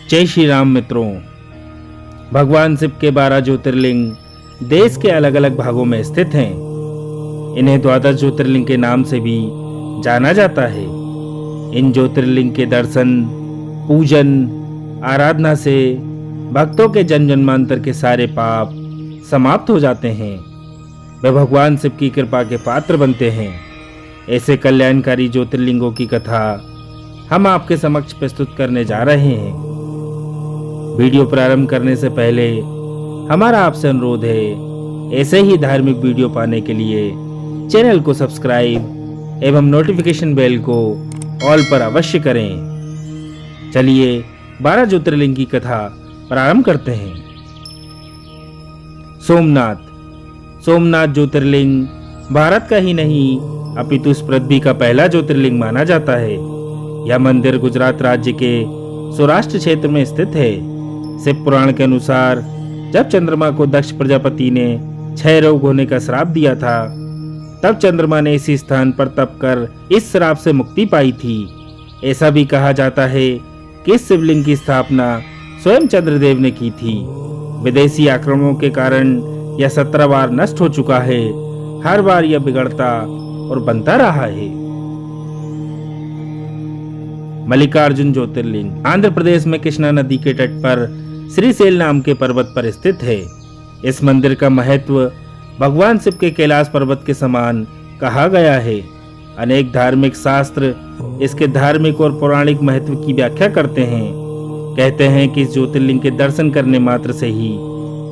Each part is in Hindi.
जय श्री राम मित्रों। भगवान शिव के 12 ज्योतिर्लिंग देश के अलग अलग भागों में स्थित हैं। इन्हें द्वादश ज्योतिर्लिंग के नाम से भी जाना जाता है। इन ज्योतिर्लिंग के दर्शन, पूजन, आराधना से भक्तों के जन्म जन्मांतर के सारे पाप समाप्त हो जाते हैं। वे भगवान शिव की कृपा के पात्र बनते हैं। ऐसे कल्याणकारी ज्योतिर्लिंगों की कथा हम आपके समक्ष प्रस्तुत करने जा रहे हैं। वीडियो प्रारंभ करने से पहले हमारा आपसे अनुरोध है, ऐसे ही धार्मिक वीडियो पाने के लिए चैनल को सब्सक्राइब एवं नोटिफिकेशन बेल को ऑल पर अवश्य करें। चलिए 12 ज्योतिर्लिंग की कथा प्रारंभ करते हैं। सोमनाथ ज्योतिर्लिंग भारत का ही नहीं अपितु इस पृथ्वी का पहला ज्योतिर्लिंग माना जाता है। यह मंदिर गुजरात राज्य के सौराष्ट्र क्षेत्र में स्थित है। शिव पुराण के अनुसार जब चंद्रमा को दक्ष प्रजापति ने 6 रोग होने का श्राप दिया था, तब चंद्रमा ने इसी स्थान पर तप कर इस श्राप से मुक्ति पाई थी। ऐसा भी कहा जाता है कि इस शिवलिंग की स्थापना स्वयं चंद्रदेव ने की थी। विदेशी आक्रमणों के कारण यह 17 बार नष्ट हो चुका है। हर बार यह बिगड़ता और बनता रहा है। मल्लिकार्जुन ज्योतिर्लिंग आंध्र प्रदेश में कृष्णा नदी के तट पर श्रीशैल नाम के पर्वत पर स्थित है। इस मंदिर का महत्व भगवान शिव के कैलाश पर्वत के समान कहा गया है। अनेक धार्मिक शास्त्र इसके धार्मिक और पौराणिक महत्व की व्याख्या करते हैं। कहते हैं कि इस ज्योतिर्लिंग के दर्शन करने मात्र से ही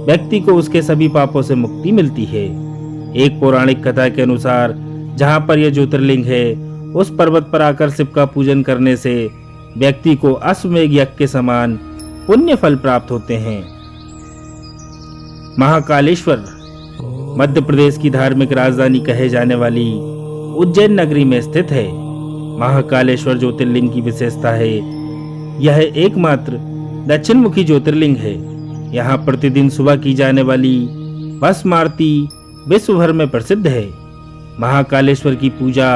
व्यक्ति को उसके सभी पापों से मुक्ति मिलती है। एक पौराणिक कथा के अनुसार जहाँ पर यह ज्योतिर्लिंग है, उस पर्वत पर आकर शिव का पूजन करने से व्यक्ति को अश्वमेध यज्ञ के समान पुण्य फल प्राप्त होते हैं। महाकालेश्वर मध्य प्रदेश की धार्मिक राजधानी कहे जाने वाली उज्जैन नगरी में स्थित है। महाकालेश्वर ज्योतिर्लिंग की विशेषता है, यह एकमात्र दक्षिण मुखी ज्योतिर्लिंग है। यहाँ प्रतिदिन सुबह की जाने वाली भस्म आरती विश्व भर में प्रसिद्ध है। महाकालेश्वर की पूजा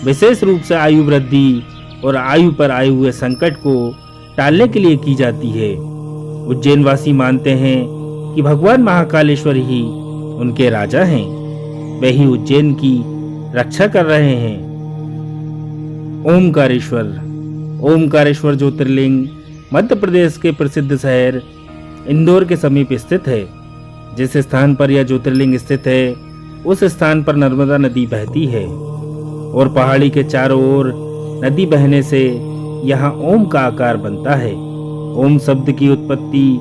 विशेष रूप से आयु वृद्धि और आयु पर आए हुए संकट को टालने के लिए की जाती है। उज्जैन वासी मानते हैं कि भगवान महाकालेश्वर ही उनके राजा हैं। वे ही उज्जैन की रक्षा कर रहे हैं। ओमकारेश्वर ज्योतिर्लिंग मध्य प्रदेश के प्रसिद्ध शहर इंदौर के समीप स्थित है। जिस स्थान पर यह ज्योतिर्लिंग स्थित है, उस स्थान पर नर्मदा नदी बहती है और पहाड़ी के चारों ओर नदी बहने से यहाँ ओम का आकार बनता है। ओम शब्द की उत्पत्ति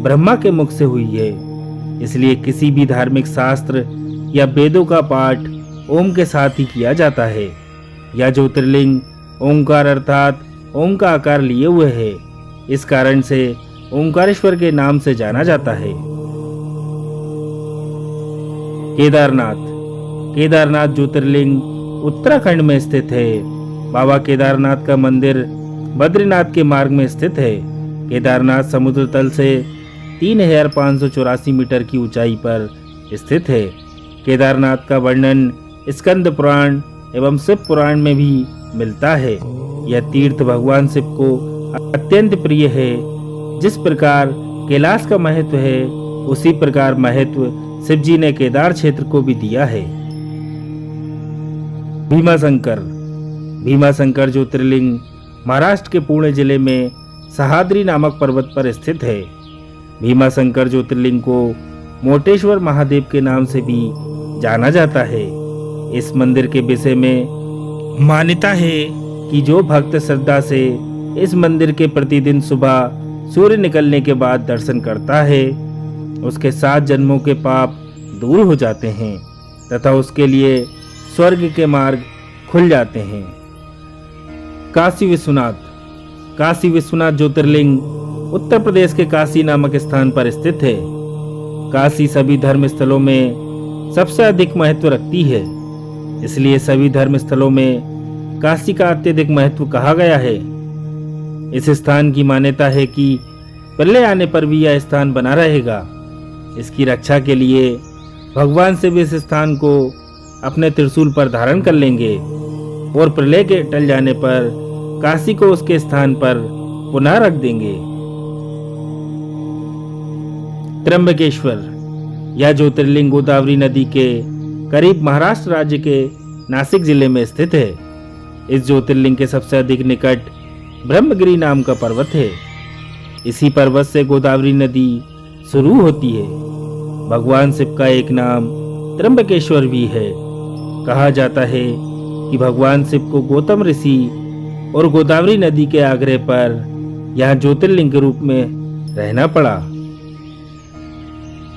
ब्रह्मा के मुख से हुई है। इसलिए किसी भी धार्मिक शास्त्र या वेदों का पाठ ओम के साथ ही किया जाता है। यह ज्योतिर्लिंग ओंकार अर्थात ओम का आकार लिए हुए है। इस कारण से ओंकारेश्वर के नाम से जाना जाता है। केदारनाथ ज्योतिर्लिंग उत्तराखंड में स्थित है। बाबा केदारनाथ का मंदिर बद्रीनाथ के मार्ग में स्थित है। केदारनाथ समुद्र तल से 3584 मीटर की ऊंचाई पर स्थित है। केदारनाथ का वर्णन स्कंद पुराण एवं शिव पुराण में भी मिलता है। यह तीर्थ भगवान शिव को अत्यंत प्रिय है। जिस प्रकार कैलाश का महत्व है, उसी प्रकार महत्व शिव जी ने केदार क्षेत्र को भी दिया है। भीमाशंकर ज्योतिर्लिंग महाराष्ट्र के पुणे जिले में सह्याद्री नामक पर्वत पर स्थित है। भीमाशंकर ज्योतिर्लिंग को मोटेश्वर महादेव के नाम से भी जाना जाता है। इस मंदिर के विषय में मान्यता है कि जो भक्त श्रद्धा से इस मंदिर के प्रतिदिन सुबह सूर्य निकलने के बाद दर्शन करता है, उसके 7 जन्मों के पाप दूर हो जाते हैं तथा उसके लिए स्वर्ग के मार्ग खुल जाते हैं। काशी विश्वनाथ ज्योतिर्लिंग उत्तर प्रदेश के काशी नामक स्थान पर स्थित है। काशी सभी धर्म स्थलों में सबसे अधिक महत्व रखती है। इसलिए सभी धर्म स्थलों में काशी का अत्यधिक महत्व कहा गया है। इस स्थान की मान्यता है कि प्रलय आने पर भी यह स्थान बना रहेगा। इसकी रक्षा के लिए भगवान शिव इस स्थान को अपने त्रिशूल पर धारण कर लेंगे और प्रलय के टल जाने पर काशी को उसके स्थान पर पुनः रख देंगे। त्र्यंबकेश्वर यह ज्योतिर्लिंग गोदावरी नदी के करीब महाराष्ट्र राज्य के नासिक जिले में स्थित है। इस ज्योतिर्लिंग के सबसे अधिक निकट ब्रह्मगिरी नाम का पर्वत है। इसी पर्वत से गोदावरी नदी शुरू होती है। भगवान शिव का एक नाम त्र्यंबकेश्वर भी है। कहा जाता है कि भगवान शिव को गौतम ऋषि और गोदावरी नदी के आग्रह पर यहाँ ज्योतिर्लिंग के रूप में रहना पड़ा।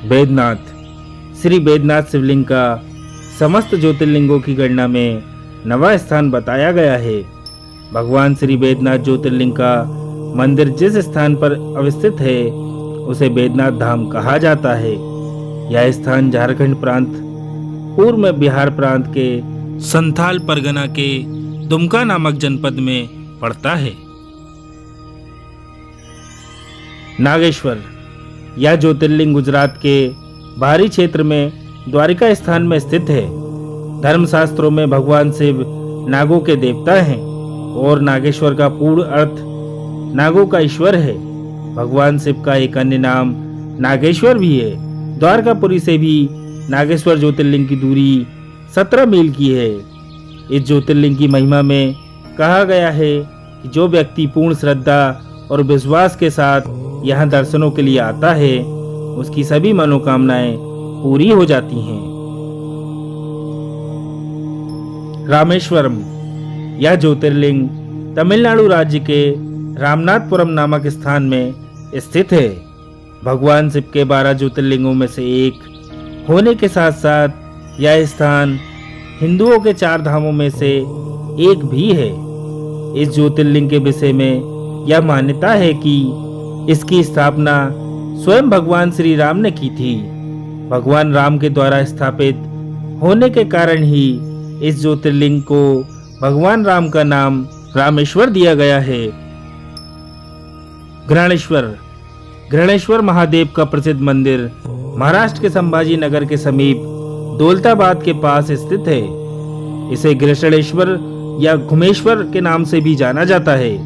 वेदनाथ श्री वेदनाथ शिवलिंग का समस्त ज्योतिर्लिंगों की गणना में 9वां स्थान बताया गया है। भगवान श्री वेदनाथ ज्योतिर्लिंग का मंदिर जिस स्थान पर अवस्थित है उसे वेदनाथ धाम कहा जाता है। यह स्थान झारखंड प्रांत पूर्व में बिहार प्रांत के संथाल परगना के दुमका नामक जनपद में पड़ता है। नागेश्वर यह ज्योतिर्लिंग गुजरात के बाहरी क्षेत्र में द्वारिका स्थान में स्थित है। धर्मशास्त्रों में भगवान शिव नागों के देवता हैं और नागेश्वर का पूर्ण अर्थ नागों का ईश्वर है। भगवान शिव का एक अन्य नाम नागेश्वर भी है। द्वारकापुरी से भी नागेश्वर ज्योतिर्लिंग की दूरी 17 मील की है। इस ज्योतिर्लिंग की महिमा में कहा गया है कि जो व्यक्ति पूर्ण श्रद्धा और विश्वास के साथ यहाँ दर्शनों के लिए आता है उसकी सभी मनोकामनाएं पूरी हो जाती हैं। रामेश्वरम यह ज्योतिर्लिंग तमिलनाडु राज्य के रामनाथपुरम नामक स्थान में स्थित है। भगवान शिव के 12 ज्योतिर्लिंगों में से एक होने के साथ साथ यह स्थान हिंदुओं के 4 धामों में से एक भी है। इस ज्योतिर्लिंग के विषय में यह मान्यता है कि इसकी स्थापना स्वयं भगवान श्री राम ने की थी। भगवान राम के द्वारा स्थापित होने के कारण ही इस ज्योतिर्लिंग को भगवान राम का नाम रामेश्वर दिया गया है। घृणेश्वर महादेव का प्रसिद्ध मंदिर महाराष्ट्र के संभाजी नगर के समीप दौलताबाद के पास स्थित है। इसे घृणेश्वर या घुमेश्वर के नाम से भी जाना जाता है।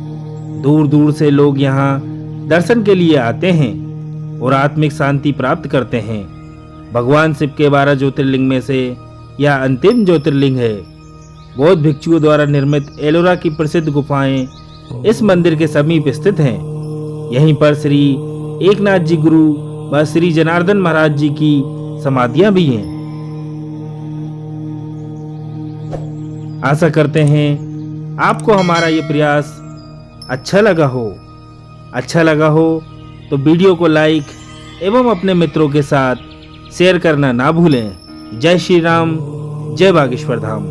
दूर दूर से लोग यहाँ दर्शन के लिए आते हैं और आत्मिक शांति प्राप्त करते हैं। भगवान शिव के 12 ज्योतिर्लिंग में से यह अंतिम ज्योतिर्लिंग है। बौद्ध भिक्षुओं द्वारा निर्मित एलोरा की प्रसिद्ध गुफाएं इस मंदिर के समीप स्थित हैं। यहीं पर श्री एकनाथ जी गुरु व श्री जनार्दन महाराज जी की समाधियां भी हैं। आशा करते हैं आपको हमारा ये प्रयास अच्छा लगा हो तो वीडियो को लाइक एवं अपने मित्रों के साथ शेयर करना ना भूलें। जय श्री राम, जय बागेश्वर धाम।